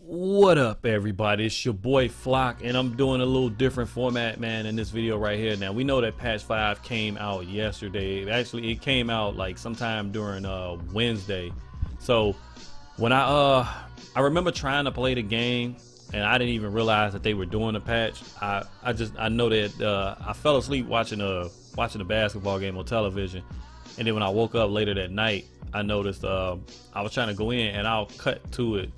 What up, everybody? It's your boy Flock, and I'm doing a little different format, man, in this video right here. Now, we know that patch 5 came out yesterday. Actually, it came out like sometime during Wednesday. So when I remember trying to play the game, and I didn't even realize that they were doing a patch. I know that I fell asleep watching a basketball game on television, and then when I woke up later that night, I noticed I was trying to go in, and I'll cut to it.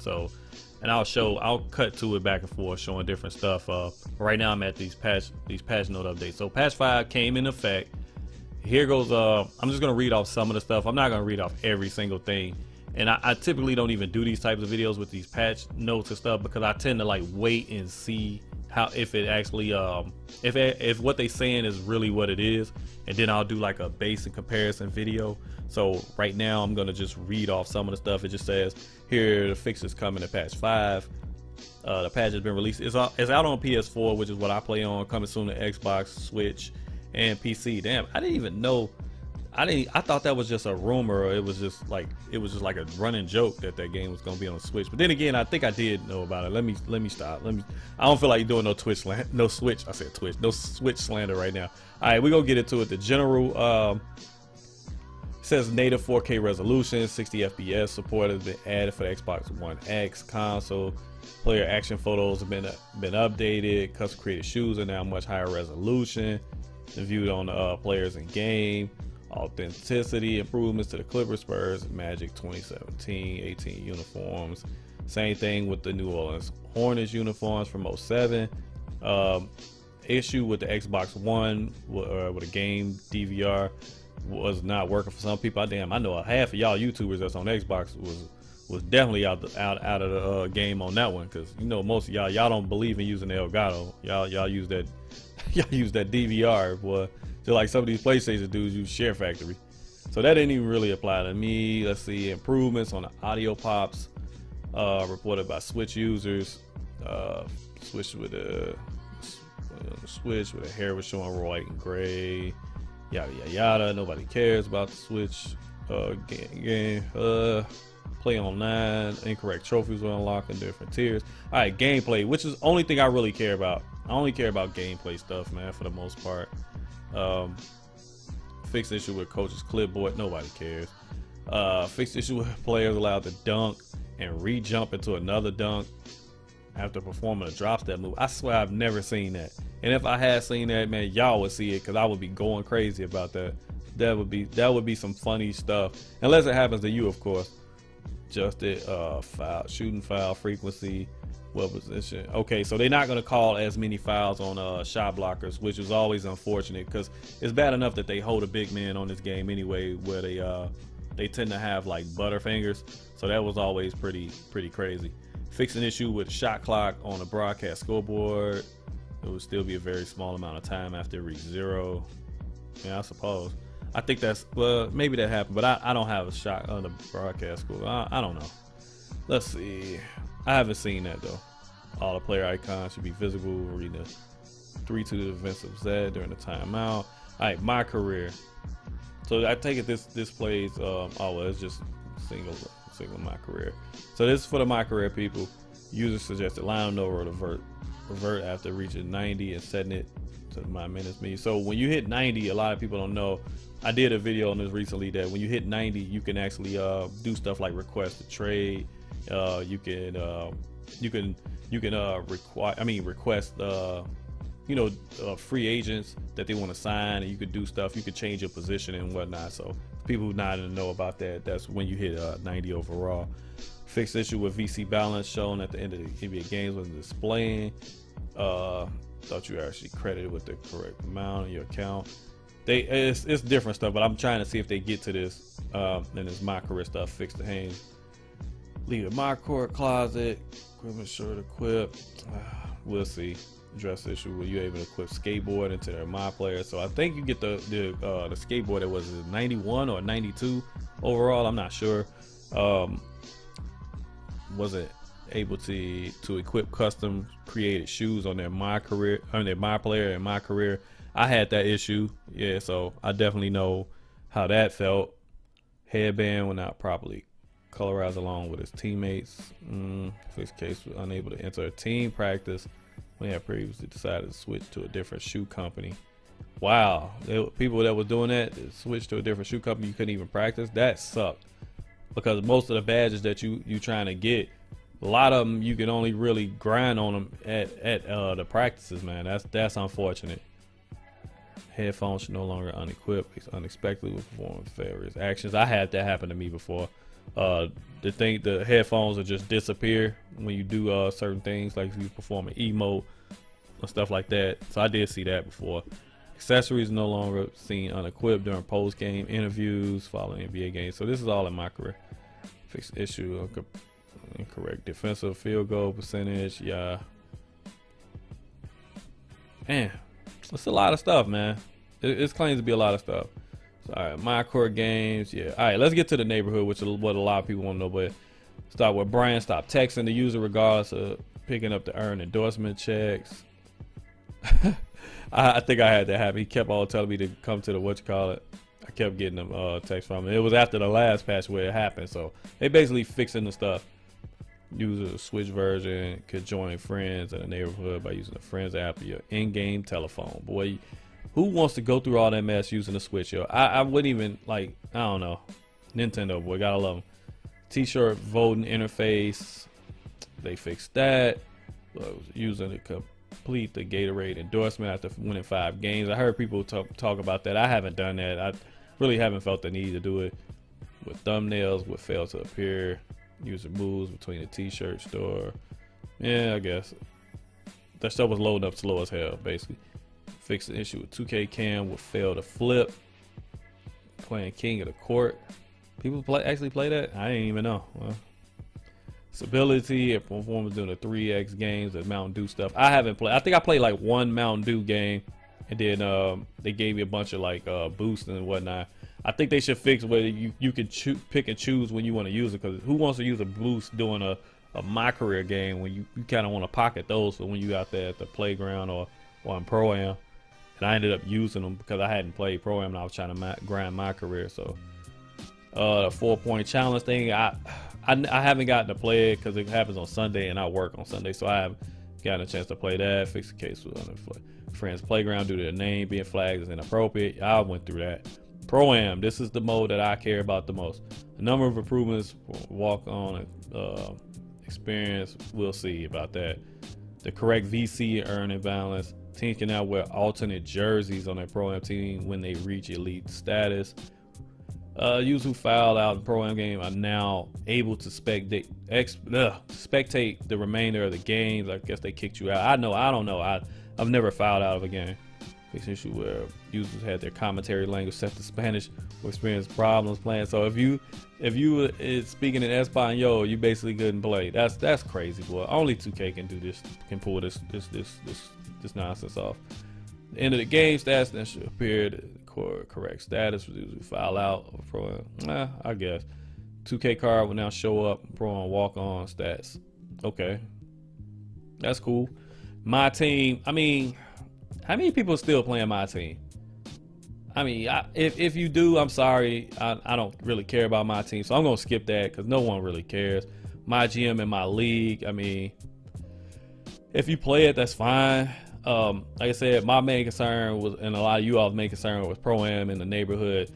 And I'll cut to it back and forth, showing different stuff. Right now I'm at these patch note updates. So patch 5 came in effect. Here goes. I'm just gonna read off some of the stuff. I'm not gonna read off every single thing. And I typically don't even do these types of videos with these patch notes and stuff, because I tend to like wait and see how, if it actually if what they saying is really what it is, and then I'll do like a basic comparison video. So right now I'm gonna just read off some of the stuff. It just says here the fixes coming to patch 5. The patch has been released. It's out on PS4, which is what I play on. Coming soon to Xbox, Switch, and PC. Damn, I didn't even know. I thought that was just a rumor, or it was just like a running joke that game was gonna be on Switch. But then again, I think I did know about it. Let me stop. I don't feel like doing no Switch slander right now. All right, we're gonna get into it. The general says native 4K resolution, 60 FPS support has been added for the Xbox One X console. Player action photos have been updated. Custom created shoes are now much higher resolution than viewed on the players in game. Authenticity improvements to the Clippers, Spurs, Magic 2017-18 uniforms. Same thing with the New Orleans Hornets uniforms from '07. Issue with the Xbox One with a game DVR was not working for some people. I know half of y'all YouTubers that's on Xbox was definitely out of the game on that one, because you know most of y'all don't believe in using Elgato. Y'all use that use that DVR, boy. Just like some of these PlayStation dudes use Share Factory. So that didn't even really apply to me. Let's see, improvements on the audio pops reported by Switch users. Switch with a hair was showing white and gray. Yada yada yada. Nobody cares about the Switch game. Play online. Incorrect trophies were unlocked in different tiers. All right, gameplay, which is the only thing I really care about. I only care about gameplay stuff, man, for the most part. Fixed issue with coach's clipboard, nobody cares. Fixed issue with players allowed to dunk and re-jump into another dunk after performing a drop step move. I swear I've never seen that, and if I had seen that, man, y'all would see it, because I would be going crazy about that. That would be some funny stuff, unless it happens to you, of course. Adjusted shooting foul frequency, what position. Okay, so they're not going to call as many fouls on shot blockers, which is always unfortunate, because it's bad enough that they hold a big man on this game anyway, where they tend to have like butterfingers. So that was always pretty crazy. Fixed an issue with shot clock on the broadcast scoreboard. It would still be a very small amount of time after it reached 0. Yeah, I suppose. I think that's, well, maybe that happened, but I don't have a shot on the broadcast score. I don't know. Let's see. I haven't seen that though. All the player icons should be visible. Reading the 3 to the defensive Z during the timeout. All right, my career. So I take it this plays. Oh well, it's just single my career. So this is for the my career people. User suggested line over or revert after reaching 90 and setting it to my minutes mean. So when you hit 90, a lot of people don't know. I did a video on this recently that when you hit 90, you can actually do stuff like request a trade. You can request free agents that they want to sign, and you could do stuff. You could change your position and whatnot. So people who not to know about that, that's when you hit 90 overall. Fixed issue with VC balance shown at the end of the NBA games wasn't displaying. Thought you were actually credited with the correct amount in your account. It's different stuff, but I'm trying to see if they get to this. Then it's my career stuff. Fix the hands. Leave the my court closet. Equipment shirt equip. We'll see. Address issue. Were you able to equip skateboard into their my player? So I think you get the skateboard that was 91 or 92 overall. I'm not sure. Wasn't able to equip custom created shoes on their my career, on their my player and my career. I had that issue. Yeah, so I definitely know how that felt. Headband when not properly colorize along with his teammates. Fix case was unable to enter a team practice when he had previously decided to switch to a different shoe company. Wow, people that was doing that switched to a different shoe company. You couldn't even practice. That sucked, because most of the badges that you trying to get, a lot of them you can only really grind on them at the practices, man. That's unfortunate. Headphones should no longer unequipped. Unexpectedly with performing various actions. I had that happen to me before. The headphones will just disappear when you do certain things, like if you perform an emote or stuff like that. So I did see that before. Accessories no longer seen unequipped during post-game interviews following NBA games. So this is all in my career. Fix issue of incorrect defensive field goal percentage. Yeah. Man, it's a lot of stuff, man. It claims to be a lot of stuff. So, all right, my core games. Yeah. All right, let's get to the neighborhood, which is what a lot of people want to know. But start with Brian. Stop texting the user regardless of picking up the earned endorsement checks. I think I had that happen. He kept on telling me to come to the I kept getting them texts from him. It was after the last patch where it happened. So they basically fixing the stuff. User switch version could join friends in the neighborhood by using the friends app or your in-game telephone. Boy, who wants to go through all that mess using the switch, yo? I wouldn't even, like, I don't know. Nintendo, boy, gotta love them. T-shirt voting interface, they fixed that. Using it complete the Gatorade endorsement after winning 5 games. I heard people talk about that. I haven't done that. I really haven't felt the need to do it. With thumbnails would fail to appear. User moves between the t-shirt store. Yeah, I guess that stuff was loading up slow as hell. Basically, fix the issue with 2K Cam would fail to flip. Playing King of the Court. People actually play that? I didn't even know. Well, stability and performance during the 3x games and Mountain Dew stuff. I haven't played. I think I played like one Mountain Dew game, and then they gave me a bunch of like boosts and whatnot. I think they should fix where you can pick and choose when you want to use it, because who wants to use a boost doing a My Career game when you kind of want to pocket those for when you out there at the playground or on Pro-Am. And I ended up using them because I hadn't played Pro-Am and I was trying to grind My Career. So the 4-point challenge thing, I haven't gotten to play it because it happens on Sunday and I work on Sunday, so I haven't gotten a chance to play that. Fix the case with friends playground due to the name being flagged as inappropriate. I went through that. Pro-Am, this is the mode that I care about the most. A number of improvements, walk on experience, we'll see about that. The correct VC earning balance. Teams can now wear alternate jerseys on their Pro-Am team when they reach elite status. Users who fouled out in Pro-Am game are now able to spectate the remainder of the games. I guess they kicked you out. I don't know. I've never fouled out of a game. Fix issue where users had their commentary language set to Spanish or experienced problems playing. So if you is speaking in Espanol, you basically couldn't play. That's crazy, boy. Only 2K can do this, can pull this nonsense off. The end of the game stats that should appear the correct status. Users who foul out or Pro-Am. I guess 2K card will now show up Pro-Am walk-on stats. Okay, that's cool. My team. I mean, how many people are still playing my team? I mean, if you do, I'm sorry. I don't really care about my team, so I'm gonna skip that because no one really cares. My GM and my league. I mean, if you play it, that's fine. Like I said, my main concern was, and a lot of you all's main concern was Pro-Am in the neighborhood.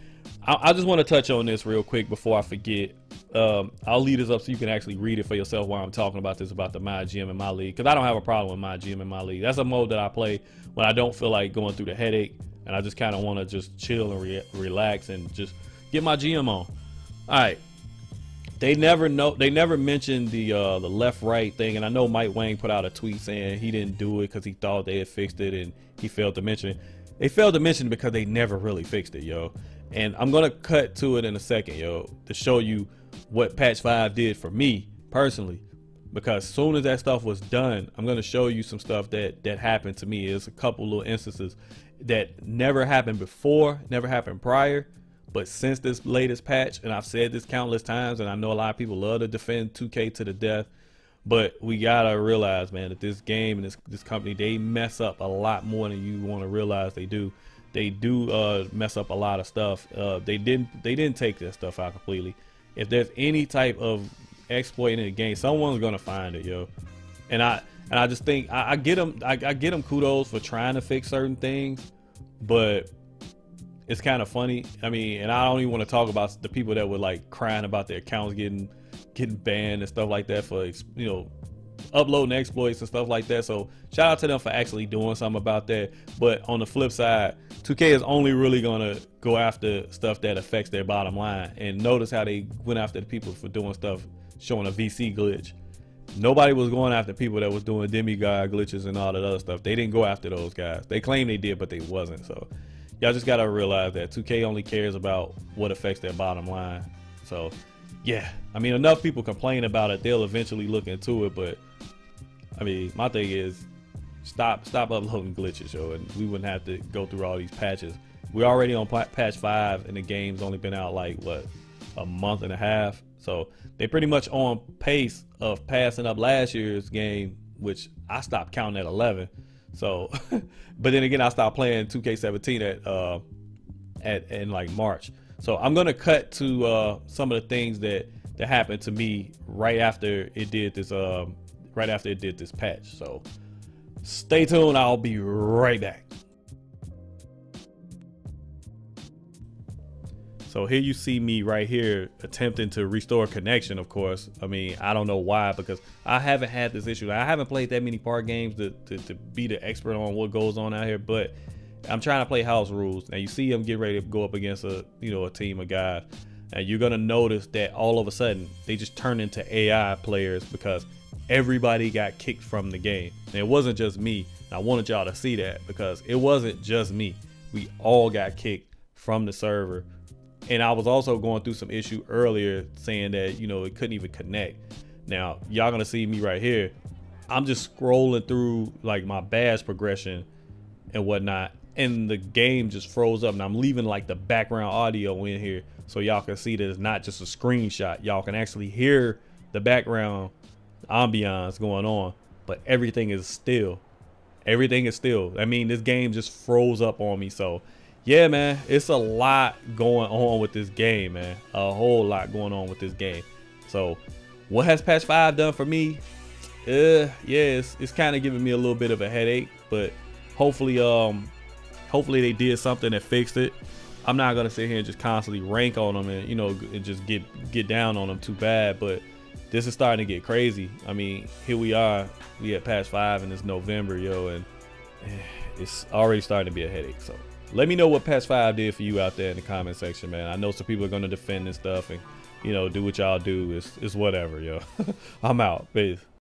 I just want to touch on this real quick before I forget. I'll leave this up so you can actually read it for yourself while I'm talking about this, about the My GM and My League, because I don't have a problem with My GM and My League. That's a mode that I play when I don't feel like going through the headache and I just kind of want to just chill and relax and just get my GM on. All right. They never mentioned the left-right thing, and I know Mike Wang put out a tweet saying he didn't do it because he thought they had fixed it, and he failed to mention it. They failed to mention it because they never really fixed it, yo. And I'm gonna cut to it in a second, yo, to show you what patch 5 did for me personally. Because as soon as that stuff was done, I'm gonna show you some stuff that happened to me. There's a couple little instances that never happened before, never happened prior. But since this latest patch, and I've said this countless times, and I know a lot of people love to defend 2K to the death, but we gotta realize, man, that this game and this company, they mess up a lot more than you want to realize they do. They do mess up a lot of stuff. They didn't take that stuff out completely. if there's any type of exploit in the game, someone's gonna find it, yo. And I just think I get them kudos for trying to fix certain things, but it's kind of funny. I mean, and I don't even want to talk about the people that were like crying about their accounts getting banned and stuff like that for, you know, uploading exploits and stuff like that. So shout out to them for actually doing something about that. But on the flip side, 2K is only really gonna go after stuff that affects their bottom line. And notice how they went after the people for doing stuff showing a VC glitch. Nobody was going after people that was doing demigod glitches and all that other stuff. They didn't go after those guys. They claimed they did, but they wasn't. So y'all just gotta realize that 2K only cares about what affects their bottom line. So yeah, I mean, enough people complain about it, they'll eventually look into it. But I mean, my thing is stop uploading glitches, yo, and we wouldn't have to go through all these patches. We're already on patch 5 and the game's only been out like what, a month and a half. So they pretty much on pace of passing up last year's game, which I stopped counting at 11. So but then again, I stopped playing 2K17 in like March. So I'm gonna cut to some of the things that happened to me right after it did this patch. So stay tuned, I'll be right back. So here you see me right here attempting to restore connection, of course. I mean, I don't know why, because I haven't had this issue. I haven't played that many park games to be the expert on what goes on out here, but I'm trying to play house rules. And you see I'm getting ready to go up against a team of guys. And you're gonna notice that all of a sudden they just turn into AI players because everybody got kicked from the game. And it wasn't just me. I wanted y'all to see that because it wasn't just me. We all got kicked from the server. And I was also going through some issue earlier saying that, it couldn't even connect. Now, y'all gonna see me right here. I'm just scrolling through like my badge progression and whatnot, and the game just froze up, and I'm leaving like the background audio in here so y'all can see that it's not just a screenshot. Y'all can actually hear the background ambiance going on, but everything is still. Everything is still. I mean, this game just froze up on me. So yeah, man, it's a lot going on with this game, man. A whole lot going on with this game. So what has patch 5 done for me? Yeah, it's kind of giving me a little bit of a headache, but hopefully they did something that fixed it. I'm not gonna sit here and just constantly rank on them and and just get down on them too bad, but this is starting to get crazy. I mean, here we are, we at patch 5 and it's November, yo, and it's already starting to be a headache. So let me know what patch 5 did for you out there in the comment section, man. I know some people are gonna defend this stuff and do what y'all do. It's whatever, yo. I'm out. Peace.